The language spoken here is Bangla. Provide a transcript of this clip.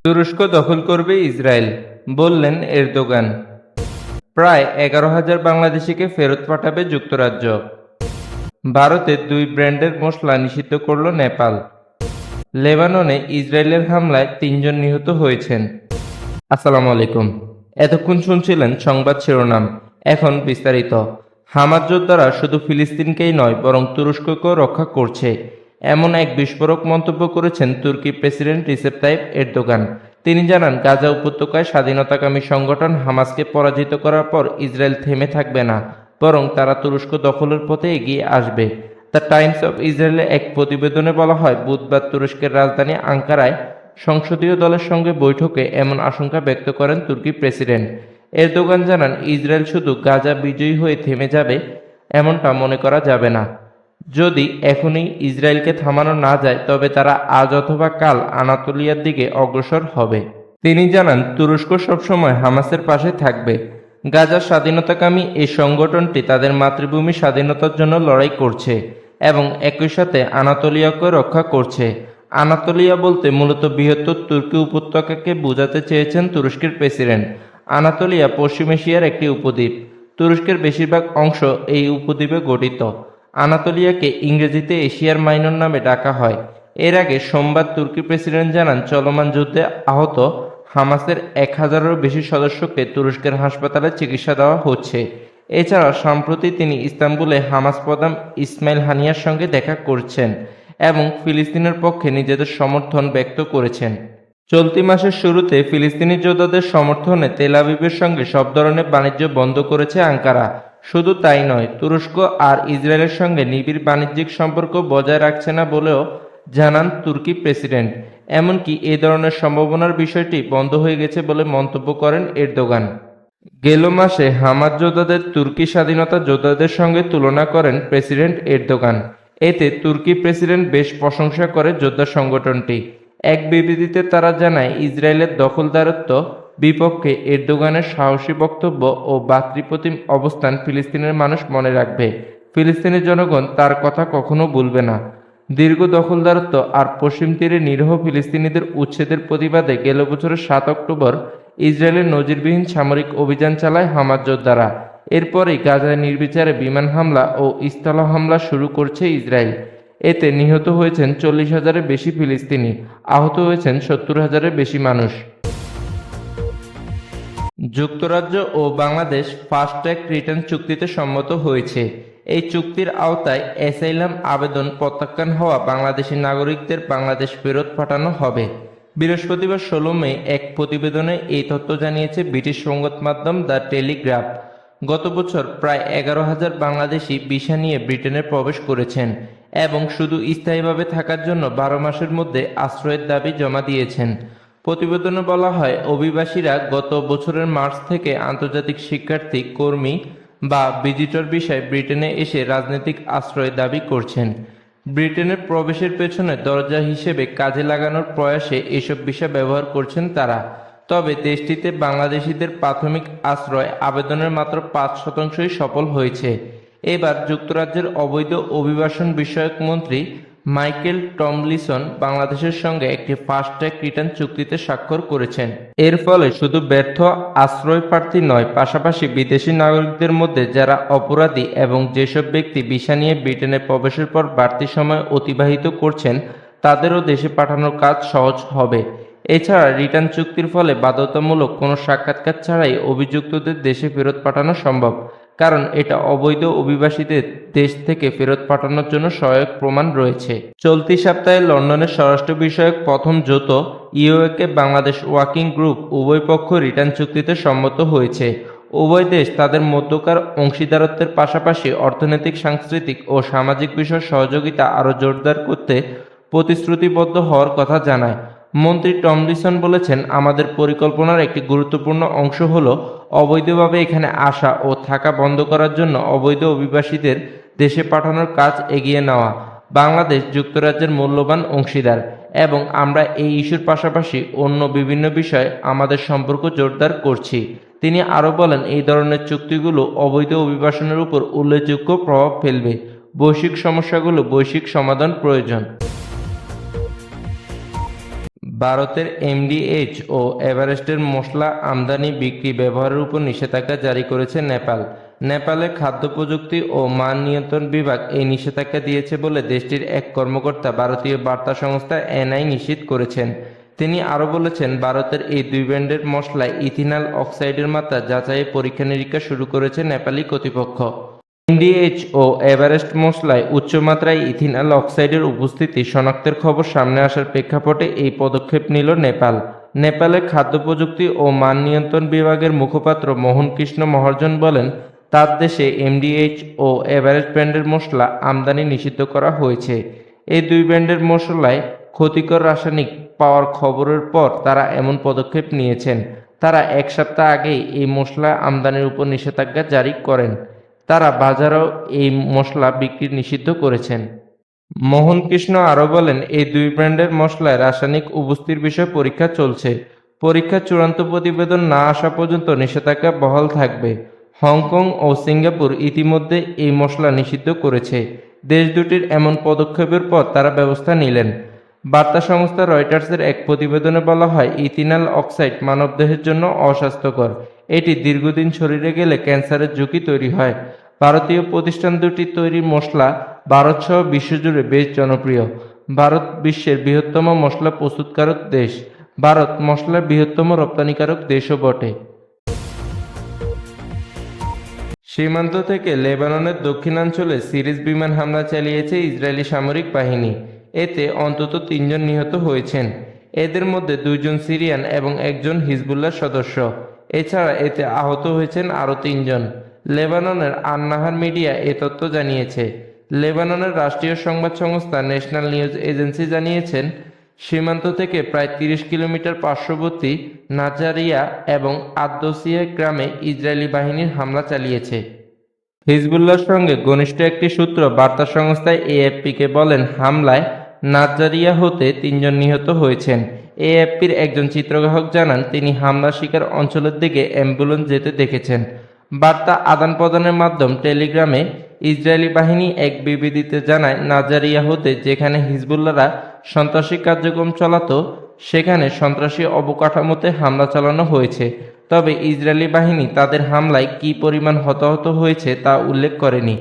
তুরস্ক দখল করবে ইসরায়েল, বললেন এরদোগান। প্রায় 11,000 বাংলাদেশিকে ফেরত পাঠাবে যুক্তরাজ্য। ভারতে 2 ব্র্যান্ডের মশলা নিষিদ্ধ করল নেপাল। লেবাননে ইসরায়েলের হামলায় 3 জন নিহত হয়েছেন। আসসালামু আলাইকুম। এতক্ষণ শুনছিলেন সংবাদ শিরোনাম, এখন বিস্তারিত। হামাস যোদ্ধারা শুধু ফিলিস্তিনকেই নয় বরং তুরস্ককেও রক্ষা করছে, এমন এক বিস্ফোরক মন্তব্য করেছেন তুর্কি প্রেসিডেন্ট রিসেপ তাইপ এরদোগান। তিনি জানান, গাজা উপত্যকায় স্বাধীনতাকামী সংগঠন হামাসকে পরাজিত করার পর ইসরায়েল থেমে থাকবে না, বরং তারা তুরস্ক দখলের পথে এগিয়ে আসবে। দ্য টাইমস অফ ইসরায়েলের এক প্রতিবেদনে বলা হয়, বুধবার তুরস্কের রাজধানী আঙ্কারায় সংসদীয় দলের সঙ্গে বৈঠকে এমন আশঙ্কা ব্যক্ত করেন তুর্কি প্রেসিডেন্ট। এরদোগান জানান, ইসরায়েল শুধু গাজা বিজয়ী হয়ে থেমে যাবে এমনটা মনে করা যাবে না। যদি এখনই ইসরায়েলকে থামানো না যায় তবে তারা আজ অথবা কাল আনাতোলিয়ার দিকে অগ্রসর হবে। তিনি জানান, তুরস্ক সবসময় হামাসের পাশে থাকবে। গাজার স্বাধীনতাকামী এই সংগঠনটি তাদের মাতৃভূমি স্বাধীনতার জন্য লড়াই করছে এবং একই সাথে আনাতোলিয়াকে রক্ষা করছে। আনাতোলিয়া বলতে মূলত বৃহত্তর তুর্কি উপত্যকাকে বোঝাতে চেয়েছেন তুরস্কের প্রেসিডেন্ট। আনাতোলিয়া পশ্চিম এশিয়ার একটি উপদ্বীপ। তুরস্কের বেশিরভাগ অংশ এই উপদ্বীপে গঠিত। আনাতোলিয়াকে ইংরেজিতে এশিয়ার মাইনর নামে ডাকা হয়। এর আগে সোমবার তুর্কি প্রেসিডেন্ট জানান, চলমান যুদ্ধে আহত হামাসের 1,000-এরও বেশি সদস্যকে তুরস্কের হাসপাতালে চিকিৎসা দেওয়া হচ্ছে। এছাড়া সম্প্রতি তিনি ইস্তাম্বুলে হামাস প্রধান ইসমাইল হানিয়ার সঙ্গে দেখা করছেন এবং ফিলিস্তিনের পক্ষে নিজেদের সমর্থন ব্যক্ত করেছেন। চলতি মাসের শুরুতে ফিলিস্তিনি যোদ্ধাদের সমর্থনে তেল আবিবের সঙ্গে সব ধরনের বাণিজ্য বন্ধ করেছে আঙ্কারা। শুধু তাই নয়, তুরস্ক আর ইসরায়েলের সঙ্গে নিবিড় বাণিজ্যিক সম্পর্ক বজায় রাখছে না বলেও জানান তুর্কি প্রেসিডেন্ট। এমনকি এ ধরনের সম্ভাবনার বিষয়টি বন্ধ হয়ে গেছে বলে মন্তব্য করেন এরদোগান। গেল মাসে হামাস যোদ্ধাদের তুর্কি স্বাধীনতা যোদ্ধাদের সঙ্গে তুলনা করেন প্রেসিডেন্ট এরদোগান। এতে তুর্কি প্রেসিডেন্ট বেশ প্রশংসা করে যোদ্ধা সংগঠনটি। এক বিবৃতিতে তারা জানায়, ইসরায়েলের দখলদারত্ব বিপক্ষে এরদোগানের সাহসী বক্তব্য ও ভ্রাতৃপ্রতিম অবস্থান ফিলিস্তিনের মানুষ মনে রাখবে। ফিলিস্তিনের জনগণ তার কথা কখনো ভুলবে না। দীর্ঘ দখলদারত্ব আর পশ্চিম তীরে নিরীহ ফিলিস্তিনিদের উচ্ছেদের প্রতিবাদে গেল বছরের 7 অক্টোবর ইসরায়েলের নজিরবিহীন সামরিক অভিযান চালায় হামাস যোদ্ধারা। এরপরই গাজায় নির্বিচারে বিমান হামলা ও স্থল হামলা শুরু করছে ইসরায়েল। এতে নিহত হয়েছেন 40,000-এর বেশি ফিলিস্তিনি, আহত হয়েছেন 70,000-এর বেশি মানুষ। যুক্তরাজ্য ও বাংলাদেশ ফাস্ট ট্র্যাক রিটার্ন চুক্তিতে সম্মত হয়েছে। এই চুক্তির আওতায় অ্যাসাইলাম আবেদন প্রত্যাখ্যান হওয়া বাংলাদেশি নাগরিকদের বাংলাদেশ ফেরত পাঠানো হবে। বৃহস্পতিবার 16 মে এক প্রতিবেদনে এই তথ্য জানিয়েছে ব্রিটিশ সংবাদ মাধ্যম দ্য টেলিগ্রাফ। গত বছর প্রায় 11,000 বাংলাদেশি ভিসা নিয়ে ব্রিটেনে প্রবেশ করেছেন এবং শুধু স্থায়ীভাবে থাকার জন্য 12 মাসের মধ্যে আশ্রয়ের দাবি জমা দিয়েছেন। প্রতিবেদনে বলা হয়, অভিবাসীরা গত বছরের মার্চ থেকে আন্তর্জাতিক শিক্ষার্থী, কর্মী বা ভিজিটর ভিসায় ব্রিটেনে এসে রাজনৈতিক আশ্রয় দাবি করছেন। ব্রিটেনের প্রবেশের পেছনে দরজা হিসেবে কাজে লাগানোর প্রয়াসে এসব ভিসা ব্যবহার করছেন তারা। তবে দেশটিতে বাংলাদেশিদের প্রাথমিক আশ্রয় আবেদনের মাত্র 5%ই সফল হয়েছে। এবার যুক্তরাজ্যের অবৈধ অভিবাসন বিষয়ক মন্ত্রী মাইকেল টমলিনসন বাংলাদেশের সঙ্গে একটি ফাস্ট ট্র্যাক রিটার্ন চুক্তিতে স্বাক্ষর করেছেন। এর ফলে শুধু ব্যর্থ আশ্রয় প্রার্থী নয়, পাশাপাশি বিদেশি নাগরিকদের মধ্যে যারা অপরাধী এবং যেসব ব্যক্তি ভিসা নিয়ে ব্রিটেনে প্রবেশের পর বাড়তি সময় অতিবাহিত করছেন তাদেরও দেশে পাঠানোর কাজ সহজ হবে। এছাড়া রিটার্ন চুক্তির ফলে বাধ্যতামূলক কোনো সাক্ষাৎকার ছাড়াই অভিযুক্তদের দেশে ফেরত পাঠানো সম্ভব, কারণ এটা অবৈধ অভিবাসীদের দেশ থেকে ফেরত পাঠানোর জন্য সহায়ক প্রমাণ রয়েছে। চলতি সপ্তাহে লন্ডনের স্বরাষ্ট্র বিষয়ক প্রথম জোট ইউএকে বাংলাদেশ ওয়ার্কিং গ্রুপ উভয় পক্ষ রিটার্ন চুক্তিতে সম্মত হয়েছে। উভয় দেশ তাদের মধ্যকার অংশীদারত্বের পাশাপাশি অর্থনৈতিক, সাংস্কৃতিক ও সামাজিক বিষয় সহযোগিতা আরও জোরদার করতে প্রতিশ্রুতিবদ্ধ হওয়ার কথা জানায়। মন্ত্রী টমলিনসন বলেছেন, আমাদের পরিকল্পনার একটি গুরুত্বপূর্ণ অংশ হল অবৈধভাবে এখানে আসা ও থাকা বন্ধ করার জন্য অবৈধ অভিবাসীদের দেশে পাঠানোর কাজ এগিয়ে নেওয়া। বাংলাদেশ যুক্তরাজ্যের মূল্যবান অংশীদার এবং আমরা এই ইস্যুর পাশাপাশি অন্য বিভিন্ন বিষয়ে আমাদের সম্পর্ক জোরদার করছি। তিনি আরও বলেন, এই ধরনের চুক্তিগুলো অবৈধ অভিবাসনের উপর উল্লেখযোগ্য প্রভাব ফেলবে। বৈশ্বিক সমস্যাগুলো বৈশ্বিক সমাধান প্রয়োজন। ভারতের এমডিএইচ ও এভারেস্টের মশলা আমদানি বিক্রি ব্যবহারের উপর নিষেধাজ্ঞা জারি করেছে নেপাল। নেপালের খাদ্য প্রযুক্তি ও মান নিয়ন্ত্রণ বিভাগ এই নিষেধাজ্ঞা দিয়েছে বলে দেশটির এক কর্মকর্তা ভারতীয় বার্তা সংস্থা এনআই নিশ্চিত করেছেন। তিনি আরও বলেছেন, ভারতের এই দুই ব্র্যান্ডের মশলায় ইথিনাল অক্সাইডের মাত্রা যাচাইয়ের পরীক্ষা নিরীক্ষা শুরু করেছে নেপালি কর্তৃপক্ষ। এনডিএইচ ও এভারেস্ট মশলায় উচ্চমাত্রায় ইথিনাল অক্সাইডের উপস্থিতি শনাক্তের খবর সামনে আসার প্রেক্ষাপটে এই পদক্ষেপ নিল নেপাল। নেপালের খাদ্য প্রযুক্তি ও মান নিয়ন্ত্রণ বিভাগের মুখপাত্র মোহন কৃষ্ণ মহাজন বলেন, তার দেশে এমডিএইচ ও এভারেস্ট ব্র্যান্ডের মশলা আমদানি নিষিদ্ধ করা হয়েছে। এই দুই ব্র্যান্ডের মশলায় ক্ষতিকর রাসায়নিক পাওয়ার খবরের পর তারা এমন পদক্ষেপ নিয়েছেন। তারা এক সপ্তাহ আগেই এই মশলা আমদানির উপর নিষেধাজ্ঞা জারি করেন। তারা বাজারেও এই মশলা বিক্রি নিষিদ্ধ করেছেন। মোহন কৃষ্ণ আরও বলেন, এই দুই ব্র্যান্ডের মশলায় রাসায়নিক উপস্থিতির বিষয়ে পরীক্ষা চলছে। পরীক্ষার চূড়ান্ত প্রতিবেদন না আসা পর্যন্ত নিষেধাজ্ঞা বহাল থাকবে। হংকং ও সিঙ্গাপুর ইতিমধ্যে এই মশলা নিষিদ্ধ করেছে। দেশ দুটির এমন পদক্ষেপের পর তারা ব্যবস্থা নিলেন। বার্তা সংস্থা রয়টার্সের এক প্রতিবেদনে বলা হয়, ইথিনাল অক্সাইড মানবদেহের জন্য অস্বাস্থ্যকর। এটি দীর্ঘদিন শরীরে গেলে ক্যান্সারের ঝুঁকি তৈরি হয়। ভারতীয় প্রতিষ্ঠান দুটি তৈরি মশলা ভারতসহ বিশ্বজুড়ে বেশ জনপ্রিয়। ভারত বিশ্বের বৃহত্তম মশলা প্রস্তুতকারক দেশ। ভারত মশলার বৃহত্তম রপ্তানিকারক দেশও বটে। সীমান্ত থেকে লেবাননের দক্ষিণাঞ্চলে সিরিজ বিমান হামলা চালিয়েছে ইসরায়েলি সামরিক বাহিনী। এতে অন্তত 3 জন নিহত হয়েছেন। এদের মধ্যে 2 জন সিরিয়ান এবং 1 জন হিজবুল্লাহর সদস্য। এছাড়া এতে আহত হয়েছেন আরও 3 জন। লেবাননের আন-নাহার মিডিয়া এ তথ্য জানিয়েছে। লেবাননের রাষ্ট্রীয় সংবাদ সংস্থা ন্যাশনাল নিউজ এজেন্সি জানিয়েছেন, সীমান্ত থেকে প্রায় 30 কিলোমিটার পার্শ্ববর্তী নাজারিয়া এবং আদ-দোসিয়া গ্রামে ইসরায়েলি বাহিনীর হামলা চালিয়েছে। হিজবুল্লাহর সঙ্গে ঘনিষ্ঠ একটি সূত্র বার্তা সংস্থায় এএফপিকে বলেন, হামলায় নাজারিয়া হতে 3 জন নিহত হয়েছেন। এএফপির একজন চিত্রগ্রাহক জানান, তিনি হামলার শিকার অঞ্চলের দিকে অ্যাম্বুলেন্স যেতে দেখেছেন। বার্তা আদান প্রদানের মাধ্যম টেলিগ্রামে ইসরায়েলি বাহিনী এক বিবৃতিতে জানায়, নাজারিয়া হতে যেখানে হিজবুল্লাহরা সন্ত্রাসী কার্যক্রম চালাতো সেখানে সন্ত্রাসী অবকাঠামোতে হামলা চালানো হয়েছে। তবে ইসরায়েলি বাহিনী তাদের হামলায় কী পরিমাণ হতাহত হয়েছে তা উল্লেখ করেনি।